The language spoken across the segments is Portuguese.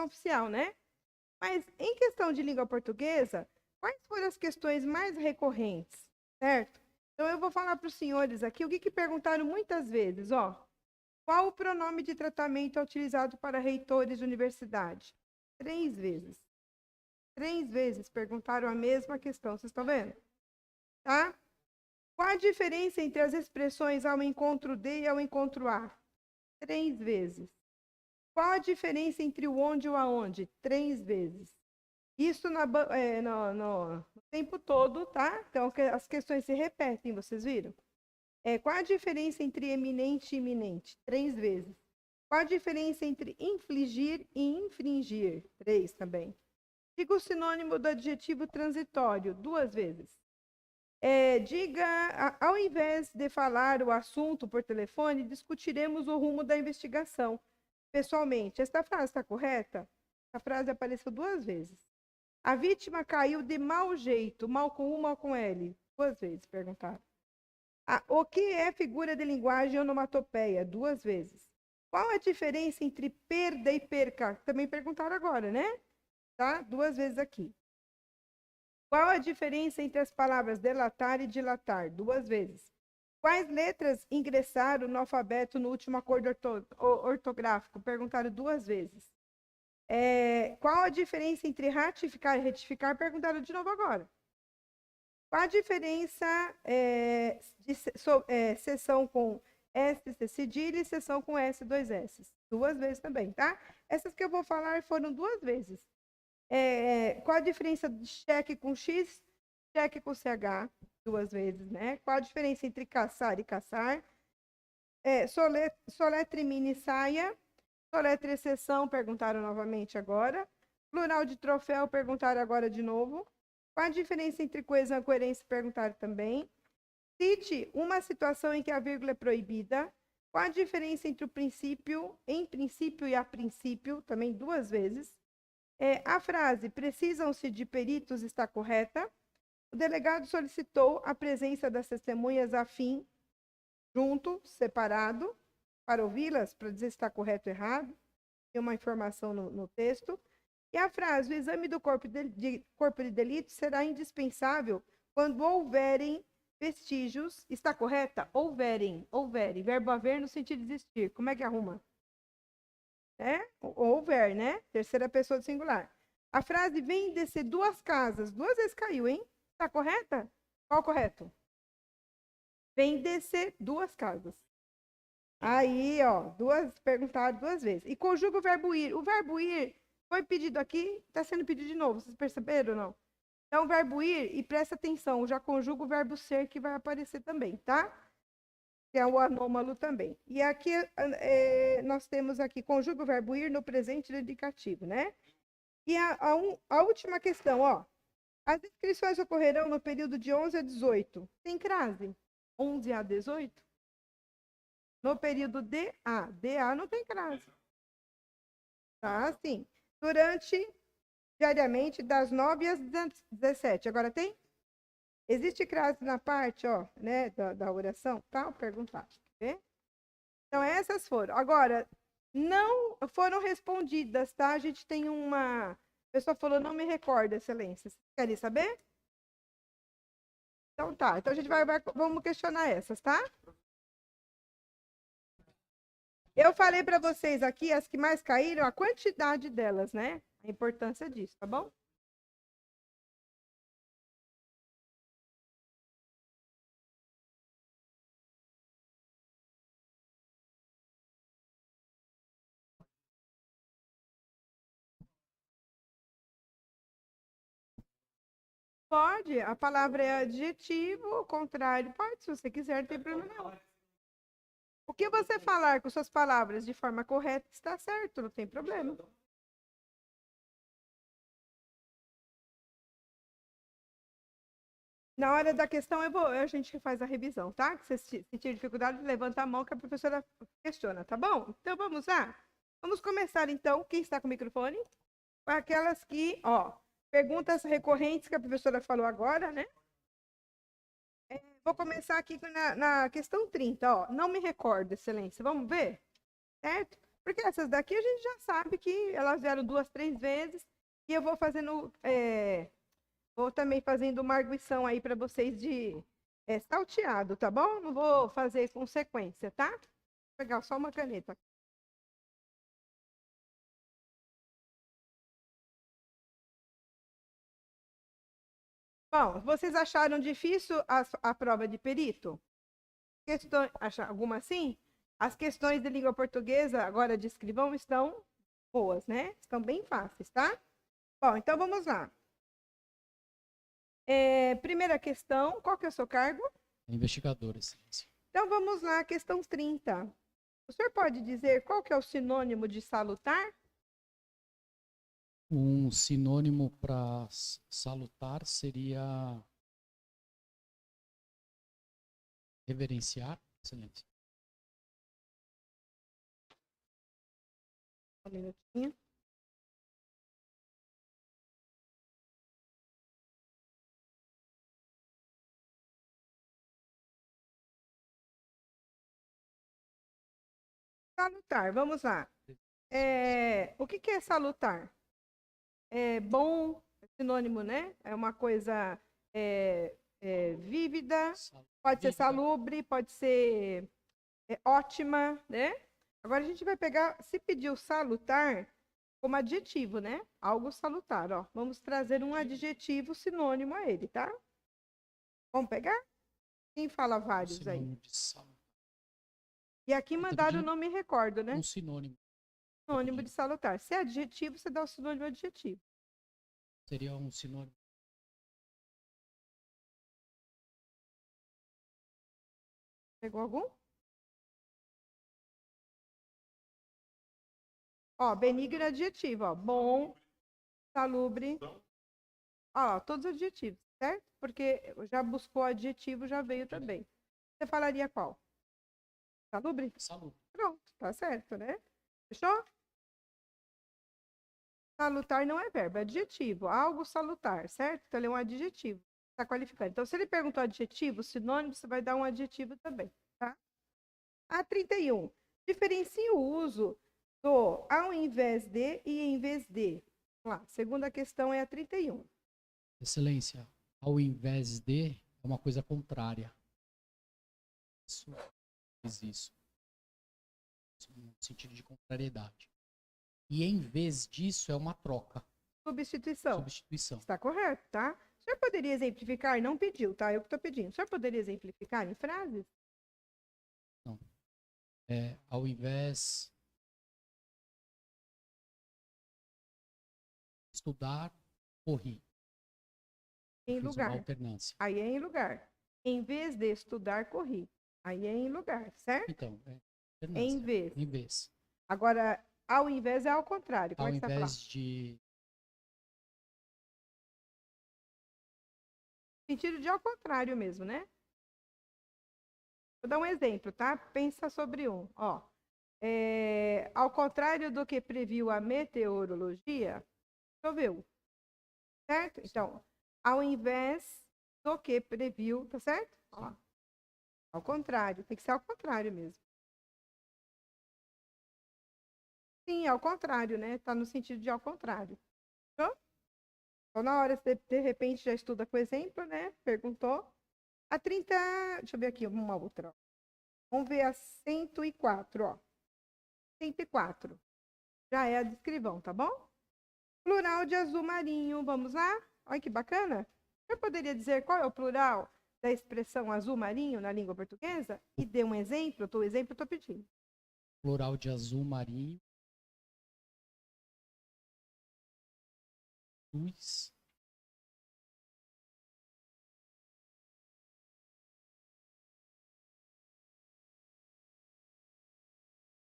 oficial, né? Mas em questão de língua portuguesa, quais foram as questões mais recorrentes, certo? Então eu vou falar para os senhores aqui o que perguntaram muitas vezes, ó. Qual o pronome de tratamento é utilizado para reitores de universidade? 3 vezes. 3 vezes perguntaram a mesma questão, vocês estão vendo? Tá? Qual a diferença entre as expressões ao encontro de e ao encontro a? 3 vezes. Qual a diferença entre o onde e o aonde? 3 vezes. Isso no tempo todo, tá? Então, as questões se repetem, vocês viram? Qual a diferença entre eminente e iminente? 3 vezes. Qual a diferença entre infligir e infringir? 3 também. Diga o sinônimo do adjetivo transitório, 2 vezes. Diga, ao invés de falar o assunto por telefone, discutiremos o rumo da investigação pessoalmente. Esta frase está correta? A frase apareceu 2 vezes. A vítima caiu de mau jeito, mal com U, mal com L. 2 vezes perguntaram. O que é figura de linguagem onomatopeia? 2 vezes. Qual a diferença entre perda e perca? Também perguntaram agora, né? Tá? 2 vezes aqui. Qual a diferença entre as palavras delatar e dilatar? 2 vezes. Quais letras ingressaram no alfabeto no último acordo ortográfico? Perguntaram 2 vezes. Qual a diferença entre ratificar e retificar? Perguntaram de novo agora. Qual a diferença de sessão com S, cedilha, e sessão com S, 2 S? 2 vezes também, tá? Essas que eu vou falar foram 2 vezes. Qual a diferença de cheque com X, cheque com CH? 2 vezes, né? Qual a diferença entre caçar e caçar? Soletre mini saia. Soletre exceção, perguntaram novamente agora. Plural de troféu, perguntaram agora de novo. Qual a diferença entre coesão e coerência, perguntaram também. Cite uma situação em que a vírgula é proibida. Qual a diferença entre o princípio, em princípio e a princípio, também 2 vezes. A frase precisam-se de peritos está correta. O delegado solicitou a presença das testemunhas a fim, junto, separado, para ouvi-las, para dizer se está correto ou errado. Tem uma informação no texto. E a frase, o exame do corpo de delito será indispensável quando houverem vestígios. Está correta? Houverem. Verbo haver no sentido de existir. Como é que arruma? Houver, né? Terceira pessoa do singular. A frase vem descer 2 casas. 2 vezes caiu, hein? Está correta? Qual correto? Vem descer 2 casas. Aí, ó, perguntaram 2 vezes. E conjuga o verbo ir. O verbo ir foi pedido aqui, está sendo pedido de novo. Vocês perceberam ou não? Então, o verbo ir, e presta atenção, já conjuga o verbo ser, que vai aparecer também, tá? Que é o anômalo também. E aqui, nós temos aqui, conjuga o verbo ir no presente do indicativo, né? E a última questão, ó. As inscrições ocorrerão no período de 11 a 18. Tem crase? 11 a 18? No período DA. DA não tem crase. Tá, sim. Diariamente, das 9 às 17. Agora tem? Existe crase na parte, ó, né, da oração? Tá? Vou perguntar. Então, essas foram. Agora, não foram respondidas, tá? A gente tem uma... A pessoa falou, não me recordo, excelência. Vocês querem saber? Então, tá. Então, a gente vamos questionar essas, tá? Eu falei para vocês aqui, as que mais caíram, a quantidade delas, né? A importância disso, tá bom? Pode, a palavra é adjetivo, o contrário, pode, se você quiser, não tem problema não. O que você falar com suas palavras de forma correta está certo, não tem problema. Na hora da questão, a gente faz a revisão, tá? Se você sentir dificuldade, levanta a mão que a professora questiona, tá bom? Então, vamos lá? Vamos começar, então. Quem está com o microfone? Com aquelas que, ó, perguntas recorrentes que a professora falou agora, né? Vou começar aqui na questão 30, ó. Não me recordo, excelência. Vamos ver? Certo? Porque essas daqui a gente já sabe que elas vieram 2, 3 vezes. E eu vou fazendo, vou também fazendo uma arguição aí para vocês de salteado, tá bom? Não vou fazer com sequência, tá? Vou pegar só uma caneta. Bom, vocês acharam difícil a prova de perito? Alguma assim? As questões de língua portuguesa, agora de escrivão, estão boas, né? Estão bem fáceis, tá? Bom, então vamos lá. Primeira questão, qual que é o seu cargo? Investigador, excelência. Então vamos lá, questão 30. O senhor pode dizer qual que é o sinônimo de salutar? Um sinônimo para salutar seria reverenciar, excelência. Um minutinho. Salutar, vamos lá. O que é salutar? É bom, é sinônimo, né? É uma coisa vívida, pode ser salubre, pode ser ótima, né? Agora a gente vai pegar, se pediu salutar como adjetivo, né? Algo salutar, ó. Vamos trazer um adjetivo sinônimo a ele, tá? Vamos pegar? Quem fala vários aí? E aqui mandaram, não me recordo, né? Um sinônimo. Sinônimo de salutar. Se é adjetivo, você dá o sinônimo adjetivo. Seria um sinônimo. Pegou algum? Ó, benigno é adjetivo, ó. Bom, salubre. Ó, todos adjetivos, certo? Porque já buscou adjetivo, já veio também. Você falaria qual? Salubre? Salubre. Pronto, tá certo, né? Fechou? Salutar não é verbo, é adjetivo. Algo salutar, certo? Então ele é um adjetivo. Está qualificando. Então, se ele perguntou adjetivo, sinônimo, você vai dar um adjetivo também, tá? A 31. Diferencie o uso do ao invés de e em vez de. Vamos lá. Segunda questão é a 31. Excelência, ao invés de é uma coisa contrária. Isso. No sentido de contrariedade. E em vez disso é uma troca. Substituição. Está correto, tá? O senhor poderia exemplificar? Não pediu, tá? Eu que estou pedindo. O senhor poderia exemplificar em frases? Não. Ao invés de estudar, corri. Em lugar. Alternância. Aí é em lugar. Em vez de estudar, corri. Aí é em lugar, certo? Então, em vez. Em vez. Agora, ao invés é ao contrário. Como ao é que você invés fala? de... Sentido de ao contrário mesmo, né? Vou dar um exemplo, tá? Pensa sobre um. Ó, ao contrário do que previu a meteorologia, choveu. Certo? Então, ao invés do que previu, tá certo? Ó, ao contrário, tem que ser ao contrário mesmo. Sim, ao contrário, né? Tá no sentido de ao contrário. Então, na hora, você de repente já estuda com exemplo, né? Perguntou. A 30, deixa eu ver aqui uma outra. Ó. Vamos ver a 104, ó. 104. Já é a de escrivão, tá bom? Plural de azul marinho, vamos lá? Olha que bacana. Você poderia dizer qual é o plural da expressão azul marinho na língua portuguesa? E dê um exemplo, o exemplo eu estou pedindo. Plural de azul marinho. Luz.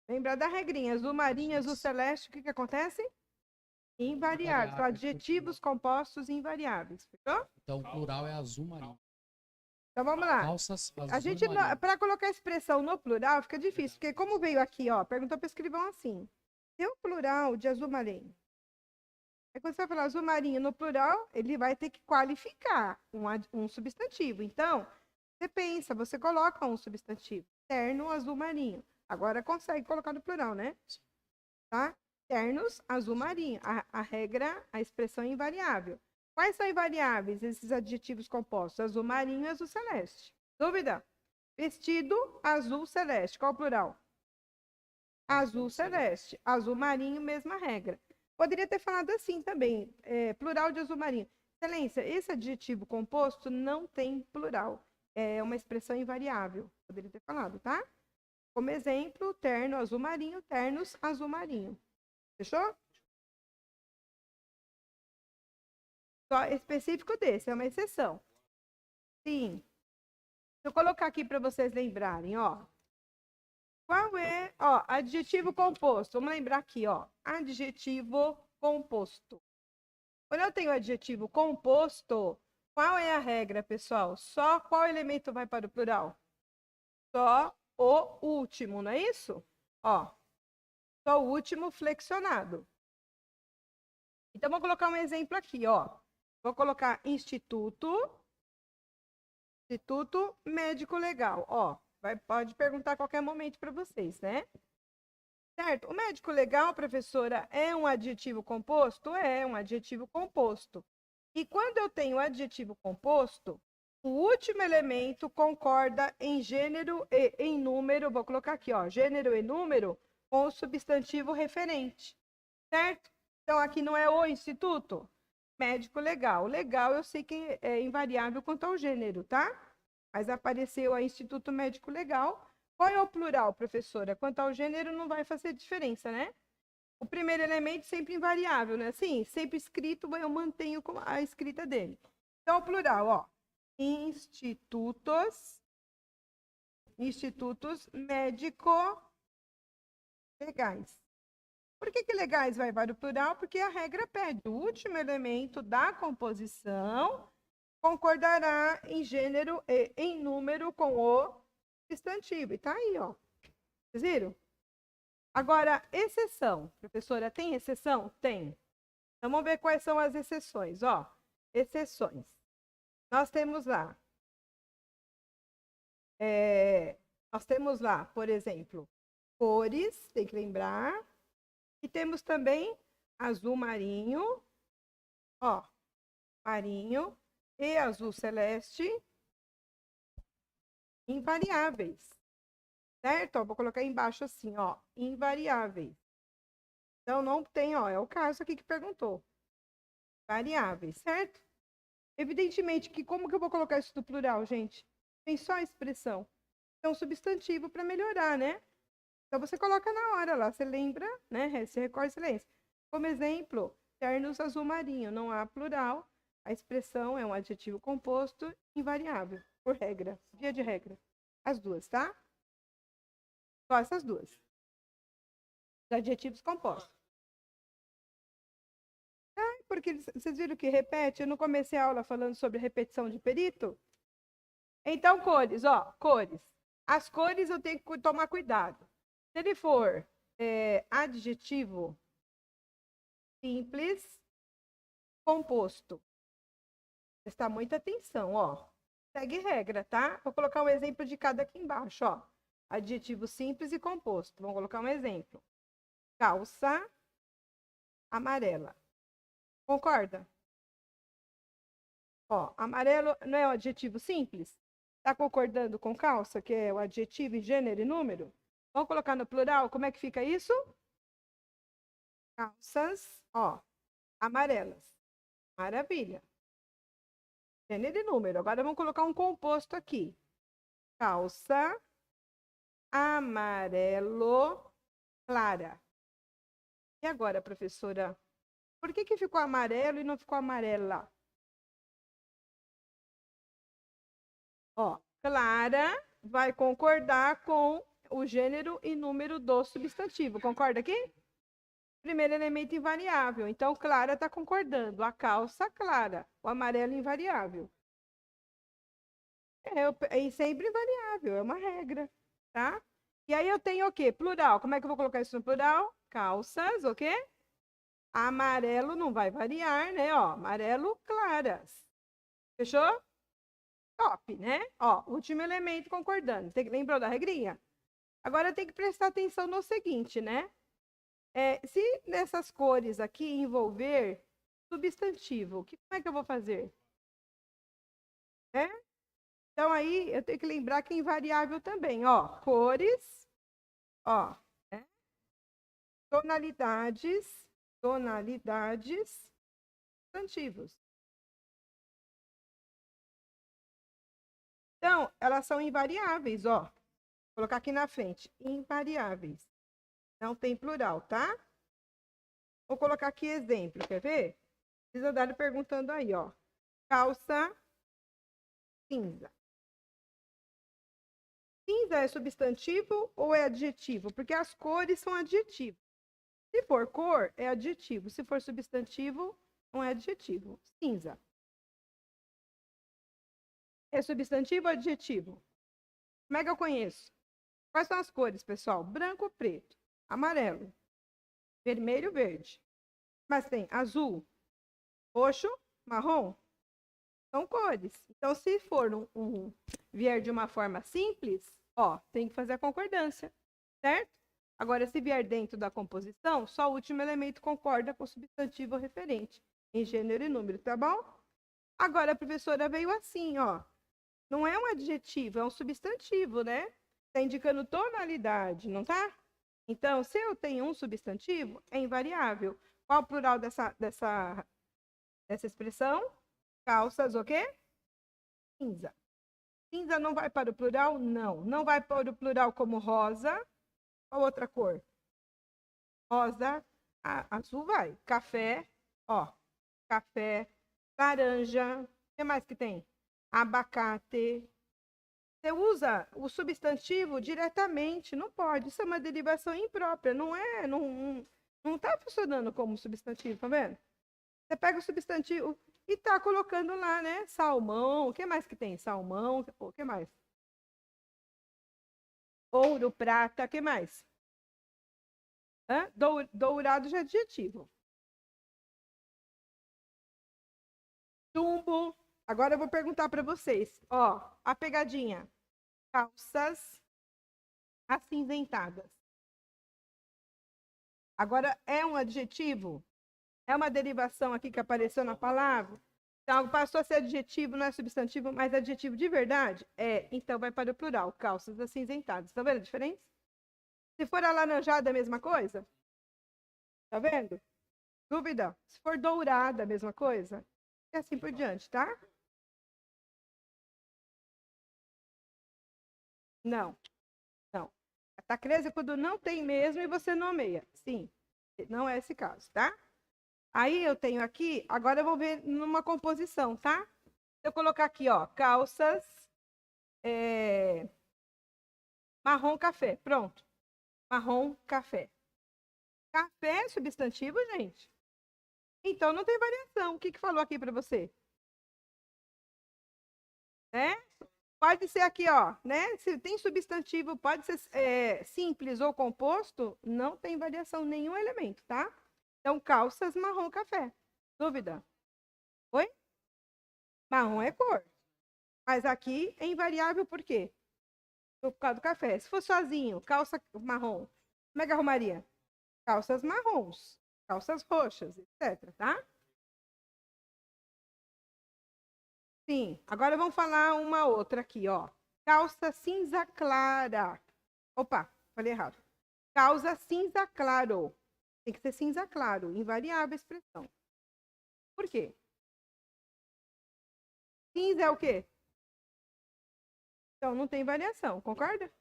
Lembrar da regrinha, azul marinho, azul celeste, o que acontece? Invariáveis, são adjetivos compostos invariáveis, fechou? Então, o plural é azul marinho. Então, vamos lá. Calças azul a gente, para colocar a expressão no plural, fica difícil, porque como veio aqui, ó, perguntou para o escrivão assim, tem um plural de azul marinho. Aí quando você vai falar azul marinho no plural, ele vai ter que qualificar um substantivo. Então, você pensa, você coloca um substantivo. Terno azul marinho. Agora consegue colocar no plural, né? tá? Ternos, azul marinho. A regra, a expressão é invariável. Quais são invariáveis esses adjetivos compostos? Azul marinho e azul celeste. Dúvida? Vestido, azul celeste. Qual o plural? Azul celeste. Azul marinho, mesma regra. Poderia ter falado assim também, plural de azul marinho. Excelência, esse adjetivo composto não tem plural. É uma expressão invariável. Poderia ter falado, tá? Como exemplo, terno azul marinho, ternos azul marinho. Fechou? Só específico desse, é uma exceção. Sim. Deixa eu colocar aqui para vocês lembrarem, ó. Qual é, ó, adjetivo composto? Vamos lembrar aqui, ó. Adjetivo composto. Quando eu tenho adjetivo composto, qual é a regra, pessoal? Só qual elemento vai para o plural? Só o último, não é isso? Ó, só o último flexionado. Então, vou colocar um exemplo aqui, ó. Vou colocar instituto médico legal, ó. Pode perguntar a qualquer momento para vocês, né? Certo? O médico legal, professora, é um adjetivo composto? É um adjetivo composto. E quando eu tenho adjetivo composto, o último elemento concorda em gênero e em número, vou colocar aqui, ó, gênero e número, com o substantivo referente, certo? Então, aqui não é o instituto, médico legal. Legal, eu sei que é invariável quanto ao gênero, tá? Mas apareceu a instituto médico legal. Qual é o plural, professora? Quanto ao gênero, não vai fazer diferença, né? O primeiro elemento sempre invariável, né? Assim, sempre escrito, eu mantenho a escrita dele. Então, o plural, ó. Institutos médico-legais. Por que legais vai para o plural? Porque a regra pede. O último elemento da composição concordará em gênero e em número com o substantivo. E tá aí, ó. Vocês viram? Agora, exceção. Professora, tem exceção? Tem. Então, vamos ver quais são as exceções, ó. Exceções. Nós temos lá, por exemplo, cores, tem que lembrar. E temos também azul marinho, ó, marinho e azul celeste, invariáveis, certo? Ó, vou colocar embaixo assim, ó, invariáveis. Então, não tem, ó, é o caso aqui que perguntou. Variáveis, certo? Evidentemente que como que eu vou colocar isso no plural, gente? Tem só a expressão. Então, substantivo para melhorar, né? Então, você coloca na hora lá, você lembra, né? Você recorre silêncio. Como exemplo, ternos azul marinho, não há plural. A expressão é um adjetivo composto invariável, por regra, via de regra. As duas, tá? Só essas duas. Os adjetivos compostos. Porque vocês viram que repete? Eu não comecei a aula falando sobre repetição de perito? Então, cores, ó, cores. As cores eu tenho que tomar cuidado. Se ele for adjetivo simples, composto. Prestar muita atenção, ó. Segue regra, tá? Vou colocar um exemplo de cada aqui embaixo, ó. Adjetivo simples e composto. Vamos colocar um exemplo. Calça amarela. Concorda? Ó, amarelo não é um adjetivo simples? Tá concordando com calça, que é o adjetivo em gênero e número? Vamos colocar no plural, como é que fica isso? Calças, ó, amarelas. Maravilha. Gênero e número. Agora vamos colocar um composto aqui. Calça amarelo clara. E agora, professora? Por que ficou amarelo e não ficou amarela? Ó, clara vai concordar com o gênero e número do substantivo. Concorda aqui? Primeiro elemento invariável. Então, clara está concordando. A calça, clara. O amarelo, invariável. É sempre invariável. É uma regra, tá? E aí eu tenho o quê? Plural. Como é que eu vou colocar isso no plural? Calças, o quê? Amarelo não vai variar, né? Ó, amarelo, claras. Fechou? Top, né? Ó, último elemento concordando. Lembrou da regrinha? Agora tem que prestar atenção no seguinte, né? Se nessas cores aqui envolver substantivo, como é que eu vou fazer? Então, aí, eu tenho que lembrar que é invariável também, ó. Cores, ó. Tonalidades, substantivos. Então, elas são invariáveis, ó. Vou colocar aqui na frente, invariáveis. Não tem plural, tá? Vou colocar aqui exemplo, quer ver? Vocês andaram perguntando aí, ó. Calça cinza. Cinza é substantivo ou é adjetivo? Porque as cores são adjetivos. Se for cor, é adjetivo. Se for substantivo, não é adjetivo. Cinza. É substantivo ou adjetivo? Como é que eu conheço? Quais são as cores, pessoal? Branco, preto, amarelo, vermelho, verde. Mas tem azul, roxo, marrom. São cores. Então, se for vier de uma forma simples, ó, tem que fazer a concordância, certo? Agora, se vier dentro da composição, só o último elemento concorda com o substantivo referente, em gênero e número, tá bom? Agora, a professora veio assim, ó. Não é um adjetivo, é um substantivo, né? Está indicando tonalidade, não tá? Então, se eu tenho um substantivo, é invariável. Qual o plural dessa expressão? Calças, o quê? Cinza. Cinza não vai para o plural? Não. Não vai para o plural como rosa. Qual outra cor? Rosa. Azul vai. Café. Ó. Café. Laranja. O que mais que tem? Abacate. Você usa o substantivo diretamente. Não pode. Isso é uma derivação imprópria. Não é. Não está funcionando como substantivo, tá vendo? Você pega o substantivo e tá colocando lá, né? Salmão. O que mais que tem? Salmão. O que mais? Ouro, prata. O que mais? Dourado já é adjetivo. Chumbo. Agora eu vou perguntar para vocês. Ó, a pegadinha. Calças acinzentadas. Agora, é um adjetivo? É uma derivação aqui que apareceu na palavra? Então, passou a ser adjetivo, não é substantivo, mas adjetivo de verdade? É, então vai para o plural, calças acinzentadas. Tá vendo a diferença? Se for alaranjada, a mesma coisa? Tá vendo? Dúvida? Se for dourada, a mesma coisa? E assim por diante, tá? Não, não. Tá crescendo quando não tem mesmo e você nomeia. Sim, não é esse caso, tá? Aí eu tenho aqui, agora eu vou ver numa composição, tá? Se eu colocar aqui, ó, calças, marrom café, pronto. Marrom café. Café é substantivo, gente? Então não tem variação. O que falou aqui para você? Pode ser aqui, ó, né? Se tem substantivo, pode ser simples ou composto, não tem variação nenhum elemento, tá? Então, calças, marrom, café. Dúvida? Oi? Marrom é cor. Mas aqui é invariável por quê? Por causa do café. Se for sozinho, calça marrom, como é que arrumaria? Calças marrons, calças roxas, etc, tá? Sim. Agora vamos falar uma outra aqui, ó. Calça cinza clara. Opa, falei errado. Calça cinza claro. Tem que ser cinza claro, invariável a expressão. Por quê? Cinza é o quê? Então não tem variação, concorda?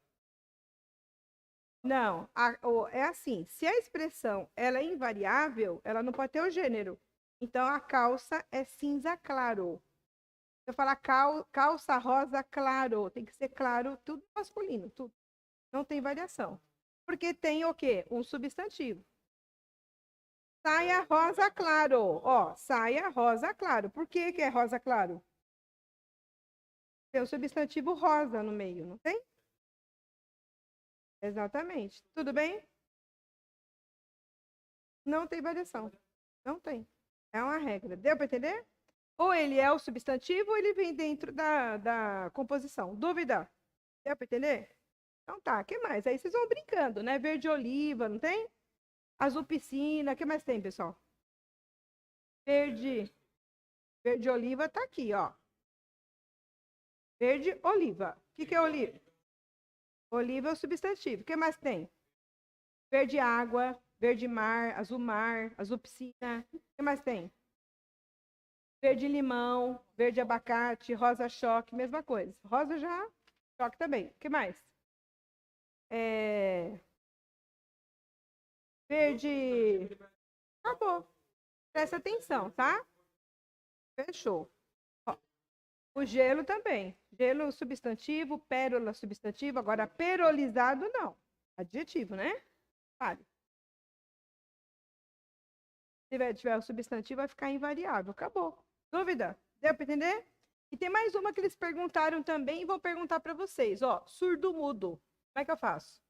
Não, é assim, se a expressão ela é invariável, ela não pode ter o gênero. Então a calça é cinza claro. Se eu falar calça rosa claro, tem que ser claro, tudo masculino, tudo. Não tem variação. Porque tem o quê? Um substantivo. Saia rosa claro. Ó, saia rosa claro. Por que é rosa claro? Tem o substantivo rosa no meio, não tem? Exatamente. Tudo bem? Não tem variação. Não tem. É uma regra. Deu para entender? Ou ele é o substantivo ou ele vem dentro da composição. Dúvida? Deu para entender? Então tá, o que mais? Aí vocês vão brincando, né? Verde oliva, não tem? Azul piscina. O que mais tem, pessoal? Verde. Verde oliva tá aqui, ó. Verde oliva. O que é oliva? Oliva é o substantivo. O que mais tem? Verde água, verde mar, azul piscina. O que mais tem? Verde limão, verde abacate, rosa choque, mesma coisa. Rosa já, choque também. O que mais? Verde. Acabou. Presta atenção, tá? Fechou. Ó, o gelo também. Gelo substantivo, pérola substantivo. Agora, perolizado não. Adjetivo, né? Vale. Se tiver o substantivo, vai ficar invariável. Acabou. Dúvida? Deu para entender? E tem mais uma que eles perguntaram também e vou perguntar para vocês. Ó, surdo-mudo. Como é que eu faço?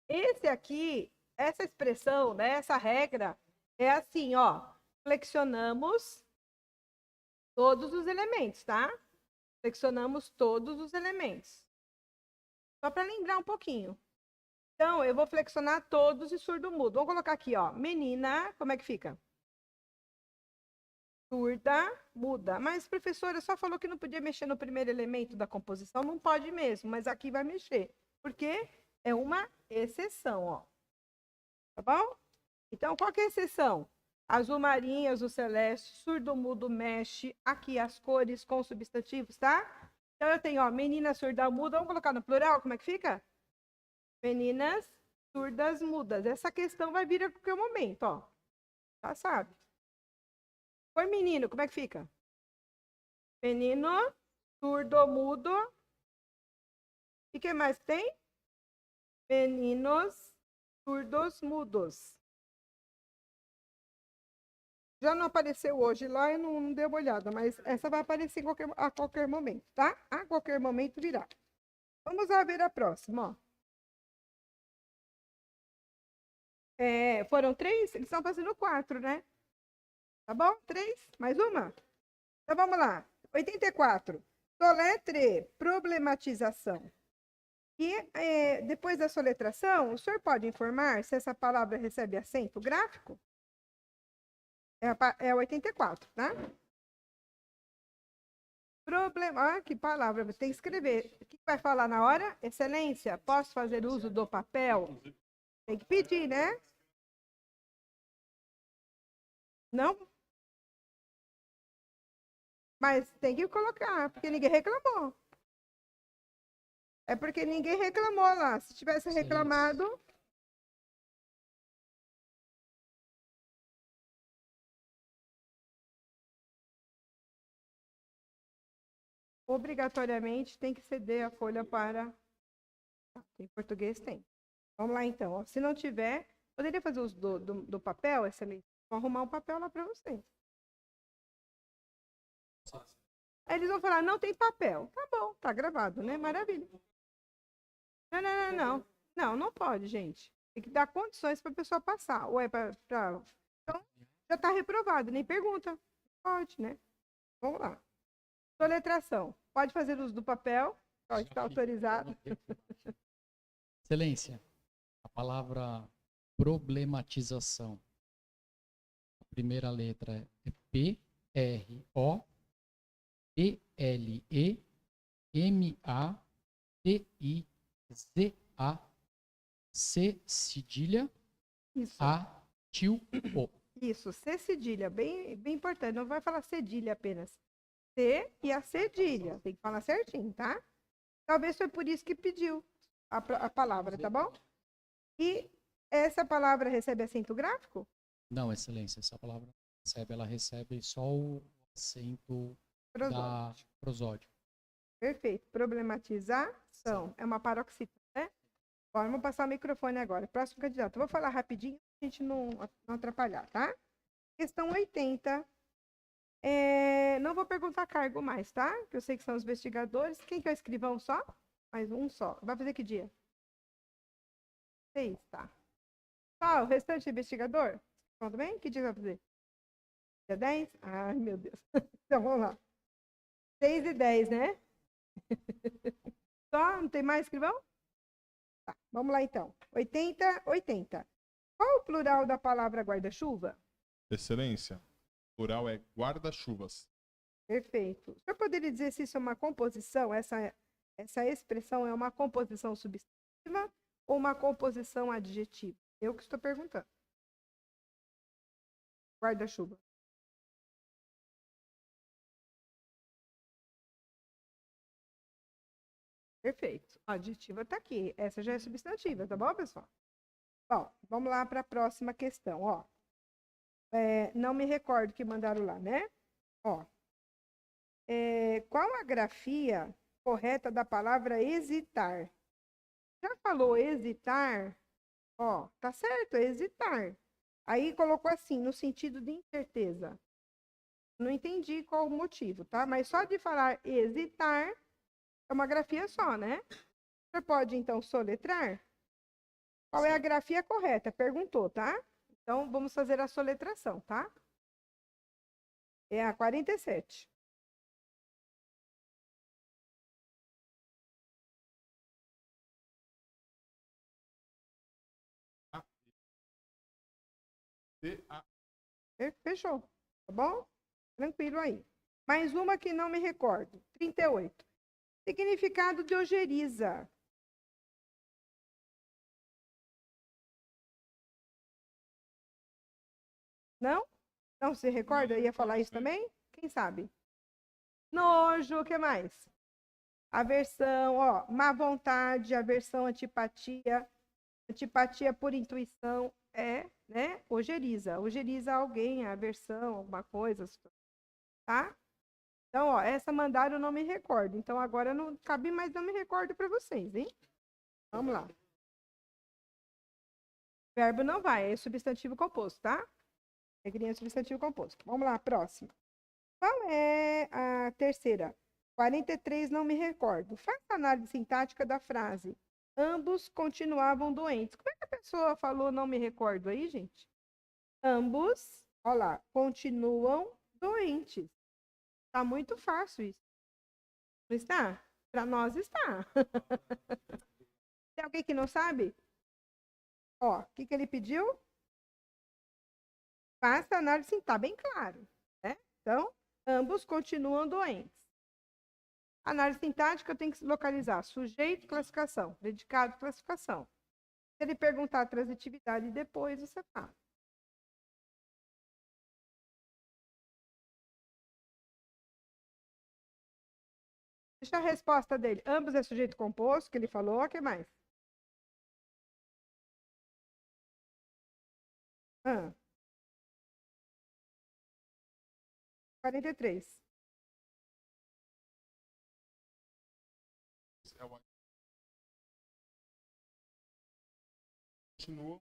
Esse aqui, essa expressão, né, essa regra, é assim, ó. Flexionamos todos os elementos, tá? Flexionamos todos os elementos. Só para lembrar um pouquinho. Então, eu vou flexionar todos e surdo-mudo. Vamos colocar aqui, ó. Menina, como é que fica? Surda, muda. Mas, professora, só falou que não podia mexer no primeiro elemento da composição. Não pode mesmo, mas aqui vai mexer. Porque é uma exceção, ó. Tá bom? Então, qual que é a exceção? Azul marinho, azul celeste, surdo-mudo mexe. Aqui as cores com substantivos, tá? Então, eu tenho, ó, menina, surda, muda. Vamos colocar no plural, como é que fica? Meninas, surdas, mudas. Essa questão vai vir a qualquer momento, ó. Já sabe. Foi menino, como é que fica? Menino, surdo, mudo. E o que mais tem? Meninos, surdos, mudos. Já não apareceu hoje lá, eu não dei uma olhada, mas essa vai aparecer a qualquer momento, tá? A qualquer momento virá. Vamos lá ver a próxima, ó. Foram 3? Eles estão fazendo 4, né? Tá bom? 3? Mais uma? Então vamos lá. 84. Soletre problematização. E depois da soletração, o senhor pode informar se essa palavra recebe acento gráfico? É 84, tá? Olha que palavra, você tem que escrever. O que vai falar na hora? Excelência, posso fazer uso do papel? Tem que pedir, né? Não? Mas tem que colocar, porque ninguém reclamou. É porque ninguém reclamou lá. Se tivesse reclamado... Obrigatoriamente tem que ceder a folha para... Em português tem. Vamos lá, então. Ó. Se não tiver, poderia fazer uso do papel, excelente. Vou arrumar um papel lá para você. Aí eles vão falar, não tem papel. Tá bom, tá gravado, né? Maravilha. Não. Não pode, gente. Tem que dar condições para a pessoa passar. Ou é para... Então, já está reprovado, nem pergunta. Pode, né? Vamos lá. Soletração. Pode fazer uso do papel. Pode estar autorizado. Excelência, a palavra problematização. A primeira letra é P, R, O, P, L, E, M, A, T, I, Z, A, C, cedilha, Isso. A, tio, O. Isso, C cedilha, bem importante. Não vai falar cedilha apenas. C e a cedilha. Tem que falar certinho, tá? Talvez foi por isso que pediu a palavra, tá bom? E essa palavra recebe acento gráfico? Não, excelência, essa palavra ela recebe só o acento da prosódio. Perfeito. Problematização. É uma paroxítona, né? Bom, vamos passar o microfone agora. Próximo candidato. Vou falar rapidinho para a gente não atrapalhar, tá? Questão 80. Não vou perguntar cargo mais, tá? Que eu sei que são os investigadores. Quem que é o escrivão só? Mais um só. Vai fazer que dia? 6, tá. Só o restante investigador? Tudo bem? Que dia vai fazer? Dia 10? Ai, meu Deus. Então, vamos lá. 6 e 10, né? Só? Não tem mais escrivão? Tá, vamos lá então. 80. Qual o plural da palavra guarda-chuva? Excelência. Plural é guarda-chuvas. Perfeito. O senhor poderia dizer se isso é uma composição? Essa expressão é uma composição substantiva ou uma composição adjetiva? Eu que estou perguntando. Guarda-chuva. Perfeito. A adjetiva está aqui. Essa já é substantiva, tá bom, pessoal? Bom, vamos lá para a próxima questão. Ó, não me recordo que mandaram lá, né? Ó, qual a grafia correta da palavra hesitar? Já falou hesitar? Ó, tá certo, hesitar. Aí colocou assim, no sentido de incerteza. Não entendi qual o motivo, tá? Mas só de falar hesitar é uma grafia só, né? Você pode, então, soletrar? Qual é a grafia correta? Perguntou, tá? Então, vamos fazer a soletração, tá? É a 47. Fechou, tá bom? Tranquilo aí. Mais uma que não me recordo. 38. Significado de ojeriza. Não? Não se recorda? Eu ia falar isso também? Quem sabe? Nojo, o que mais? Aversão, ó, má vontade, aversão, antipatia. Antipatia por intuição é, né, ojeriza. Ojeriza alguém, aversão, alguma coisa, tá? Então, ó, essa mandaram eu não me recordo. Então, agora não cabe mais, não me recordo para vocês, hein? Vamos lá. Verbo não vai, é substantivo composto, tá? Regrinha substantivo composto. Vamos lá, próxima. Qual é a terceira? 43, não me recordo. Faça a análise sintática da frase. Ambos continuavam doentes. Como é que a pessoa falou não me recordo aí, gente? Ambos, olha lá, continuam doentes. Tá muito fácil isso. Não está? Para nós está. Tem alguém que não sabe? Ó, o que ele pediu? Faça a análise sintática. Tá bem claro, né? Então, ambos continuam doentes. Análise sintática, eu tenho que localizar sujeito, classificação, predicado, classificação. Se ele perguntar a transitividade depois, você fala. Deixa a resposta dele. Ambos é sujeito composto, que ele falou. O que mais? 43. Continua.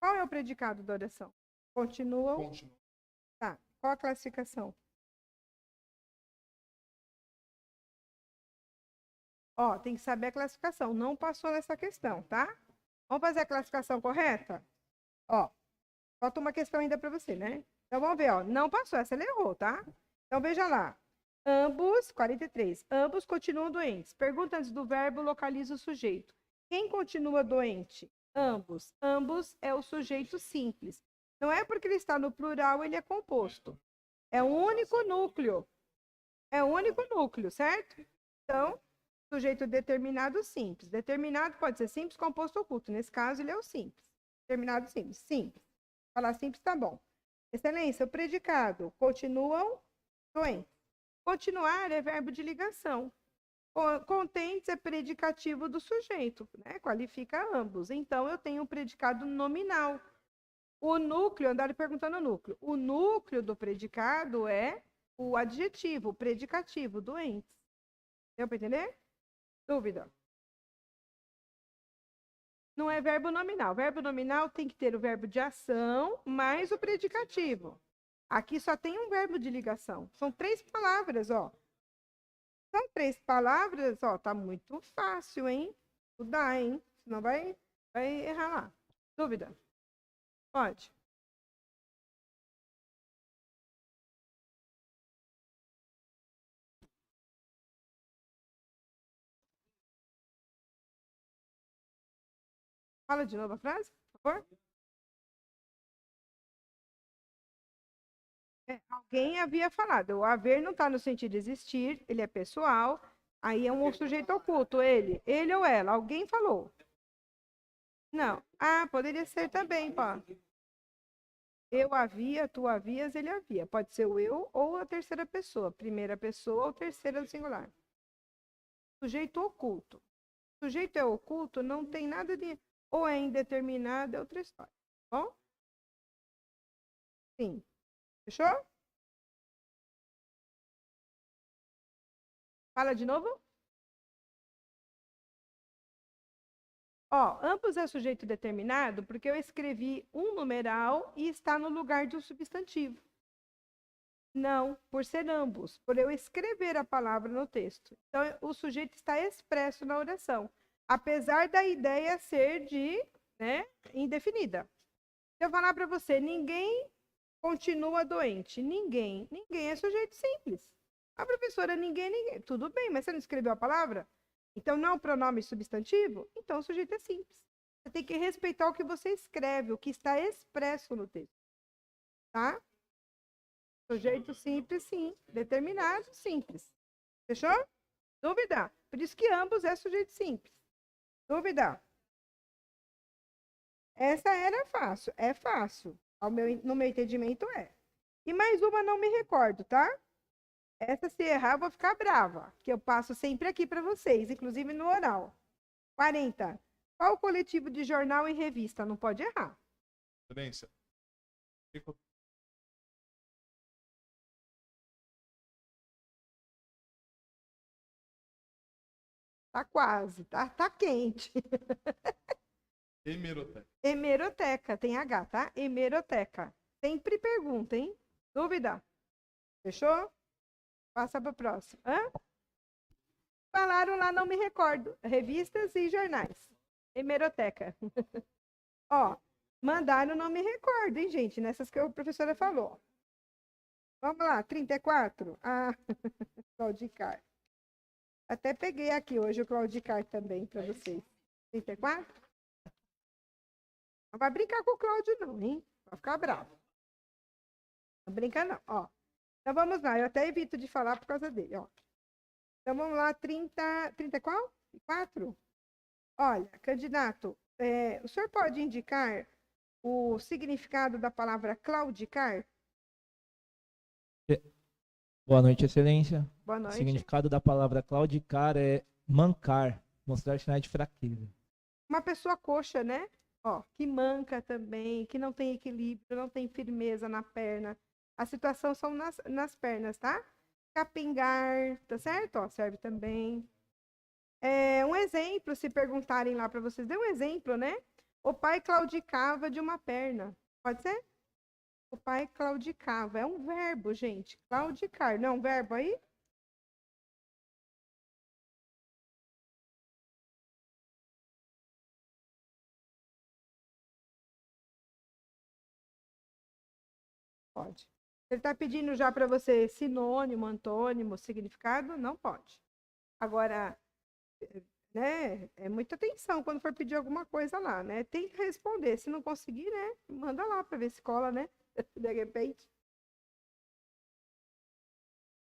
Qual é o predicado da oração? Continuam. Continua. Tá. Qual a classificação? Ó, tem que saber a classificação. Não passou nessa questão, tá? Vamos fazer a classificação correta? Ó, falta uma questão ainda para você, né? Então vamos ver, ó. Não passou, essa ele errou, tá? Então veja lá. Ambos, 43. Ambos continuam doentes. Pergunta antes do verbo, localiza o sujeito. Quem continua doente? Ambos. Ambos é o sujeito simples. Não é porque ele está no plural, ele é composto. É um único núcleo. É um único núcleo, certo? Então, sujeito determinado simples. Determinado pode ser simples, composto, oculto. Nesse caso, ele é o simples. Determinado simples. Simples. Falar simples tá bom. Excelência, o predicado. Continuam doentes. Continuar é verbo de ligação. Contentes é predicativo do sujeito, né? Qualifica ambos. Então, eu tenho um predicado nominal. O núcleo, andaram perguntando o núcleo. O núcleo do predicado é o adjetivo, o predicativo, doentes. Deu para entender? Dúvida? Não é verbo nominal. Verbo nominal tem que ter o verbo de ação mais o predicativo. Aqui só tem um verbo de ligação. São 3 palavras, ó. São 3 palavras, ó. Tá muito fácil, hein? Estudar, hein? Senão vai errar lá. Dúvida? Pode. Fala de novo a frase, por favor. Alguém havia falado. O haver não está no sentido de existir, ele é pessoal. Aí é um sujeito oculto, ele ou ela. Alguém falou. Não. Ah, poderia ser também, pá. Eu havia, tu havias, ele havia. Pode ser o eu ou a terceira pessoa. Primeira pessoa ou terceira do singular. Sujeito oculto. Sujeito é oculto, não tem nada de... Ou é indeterminado, é outra história. Bom? Sim. Fechou? Fala de novo. Ó, ambos é sujeito determinado porque eu escrevi um numeral e está no lugar de um substantivo. Não, por ser ambos, por eu escrever a palavra no texto. Então, o sujeito está expresso na oração, apesar da ideia ser de, indefinida. Se eu falar para você, ninguém continua doente. Ninguém é sujeito simples. A professora, ninguém. Tudo bem, mas você não escreveu a palavra? Então, não é um pronome substantivo? Então, o sujeito é simples. Você tem que respeitar o que você escreve, o que está expresso no texto. Tá? Sujeito simples, sim. Determinado, simples. Fechou? Dúvida? Por isso que ambos é sujeito simples. Dúvida? Essa era fácil. É fácil. No meu entendimento, é. E mais uma, não me recordo, tá? Essa, se errar, eu vou ficar brava. Que eu passo sempre aqui para vocês, inclusive no oral. 40. Qual o coletivo de jornal e revista? Não pode errar. Excelência. Tá quase, tá quente. Hemeroteca. Hemeroteca, tem H, tá? Hemeroteca. Sempre pergunta, hein? Dúvida? Fechou? Passa para o próximo. Hã? Falaram lá, não me recordo. Revistas e jornais. Hemeroteca. Ó, mandaram, não me recordo, hein, gente? Nessas que a professora falou. Vamos lá, 34. Ah, Claudicar. Até peguei aqui hoje o Claudicar também para vocês. 34? Não vai brincar com o Cláudio, não, hein? Vai ficar bravo. Não brinca, não. Ó. Então vamos lá. Eu até evito de falar por causa dele, ó. Então vamos lá, 30 qual? 4? Olha, candidato, o senhor pode indicar o significado da palavra claudicar? Boa noite, excelência. Boa noite. O significado da palavra claudicar é mancar, mostrar sinais de fraqueza. Uma pessoa coxa, né? Ó, que manca também, que não tem equilíbrio, não tem firmeza na perna. A situação são nas pernas, tá? Capengar, tá certo? Ó, serve também. Um exemplo, se perguntarem lá para vocês, dê um exemplo, né? O pai claudicava de uma perna. Pode ser? O pai claudicava. É um verbo, gente. Claudicar. Não é um verbo aí? Pode. Ele está pedindo já para você sinônimo, antônimo, significado? Não pode. Agora, né, é muita atenção quando for pedir alguma coisa lá, né? Tem que responder. Se não conseguir, né, manda lá para ver se cola, né? De repente.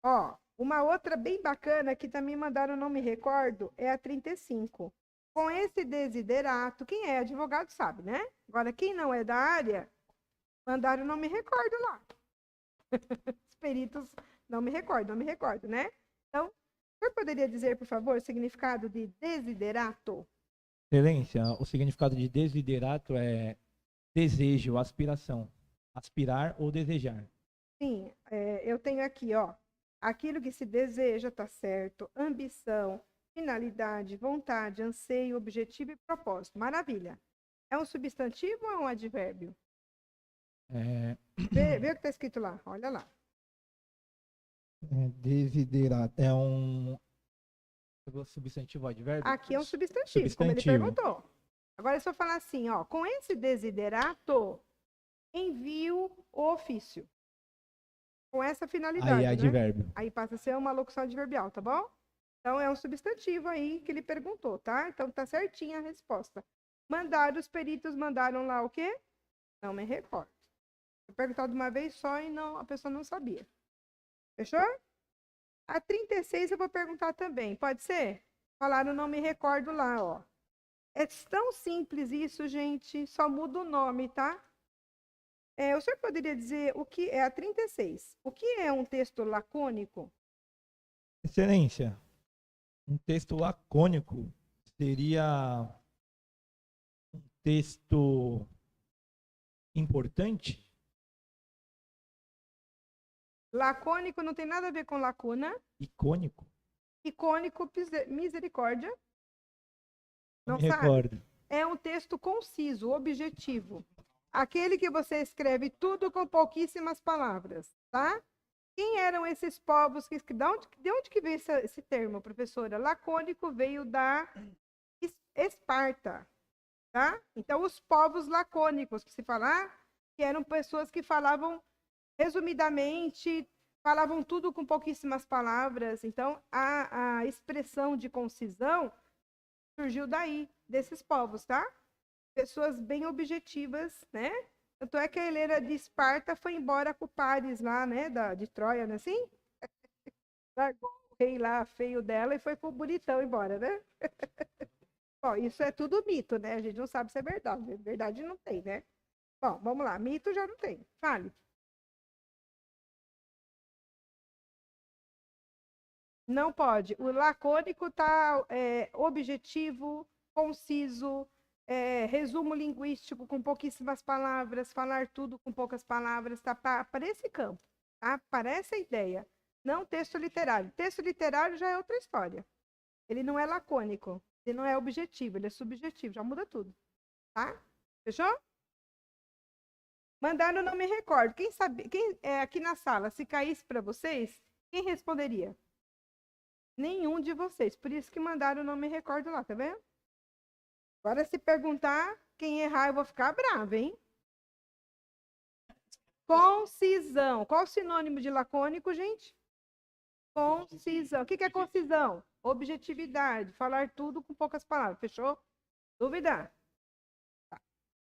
Ó, uma outra bem bacana que também mandaram, não me recordo, é a 35. Com esse desiderato, quem é advogado sabe, né? Agora, quem não é da área, mandaram, não me recordo lá. Os peritos, não me recordo, né? Então, o senhor poderia dizer, por favor, o significado de desiderato? Excelência, o significado de desiderato é desejo, aspiração. Aspirar ou desejar. Sim, eu tenho aqui, ó. Aquilo que se deseja, tá certo. Ambição, finalidade, vontade, anseio, objetivo e propósito. Maravilha. É um substantivo ou é um advérbio? Vê o que está escrito lá. Olha lá. Desiderato. É um substantivo ou advérbio? Aqui é um substantivo, como ele perguntou. Agora é só falar assim, ó. Com esse desiderato, envio o ofício. Com essa finalidade, aí é advérbio. Né? Aí passa a ser uma locução adverbial, tá bom? Então é um substantivo aí que ele perguntou, tá? Então tá certinha a resposta. Os peritos mandaram lá o quê? Não me recordo. Eu perguntar de uma vez só e não, a pessoa não sabia. Fechou? A 36 eu vou perguntar também. Pode ser? Falaram, não me recordo lá, ó. É tão simples isso, gente. Só muda o nome, tá? O senhor poderia dizer o que é a 36? O que é um texto lacônico? Excelência, um texto lacônico seria um texto importante? Lacônico não tem nada a ver com lacuna. Icônico? Icônico, misericórdia. Não Não me sabe? recordo. É um texto conciso, objetivo. Aquele que você escreve tudo com pouquíssimas palavras, tá? Quem eram esses povos que de onde que veio esse termo, professora? Lacônico veio da Esparta, tá? Então, os povos lacônicos, que se falar, que eram pessoas que falavam resumidamente, falavam tudo com pouquíssimas palavras. Então, a expressão de concisão surgiu daí, desses povos, tá? Pessoas bem objetivas, né? Tanto é que a Helena de Esparta foi embora com o Paris lá, né? De Troia, não é assim? Largou o rei lá feio dela e foi com o bonitão embora, né? Bom, isso é tudo mito, né? A gente não sabe se é verdade. Verdade não tem, né? Bom, vamos lá. Mito já não tem. Fale. Não pode. O lacônico tá objetivo, conciso, resumo linguístico com pouquíssimas palavras, falar tudo com poucas palavras, tá para esse campo, tá? Para essa ideia. Não texto literário. Texto literário já é outra história. Ele não é lacônico, ele não é objetivo, ele é subjetivo, já muda tudo, tá? Fechou? Mandaram, não me recordo. Quem sabe, aqui na sala, se caísse para vocês, quem responderia? Nenhum de vocês. Por isso que mandaram, não me recordo lá, tá vendo? Agora, se perguntar, quem errar, eu vou ficar brava, hein? Concisão. Qual o sinônimo de lacônico, gente? Concisão. O que é concisão? Objetividade. Falar tudo com poucas palavras. Fechou? Dúvida?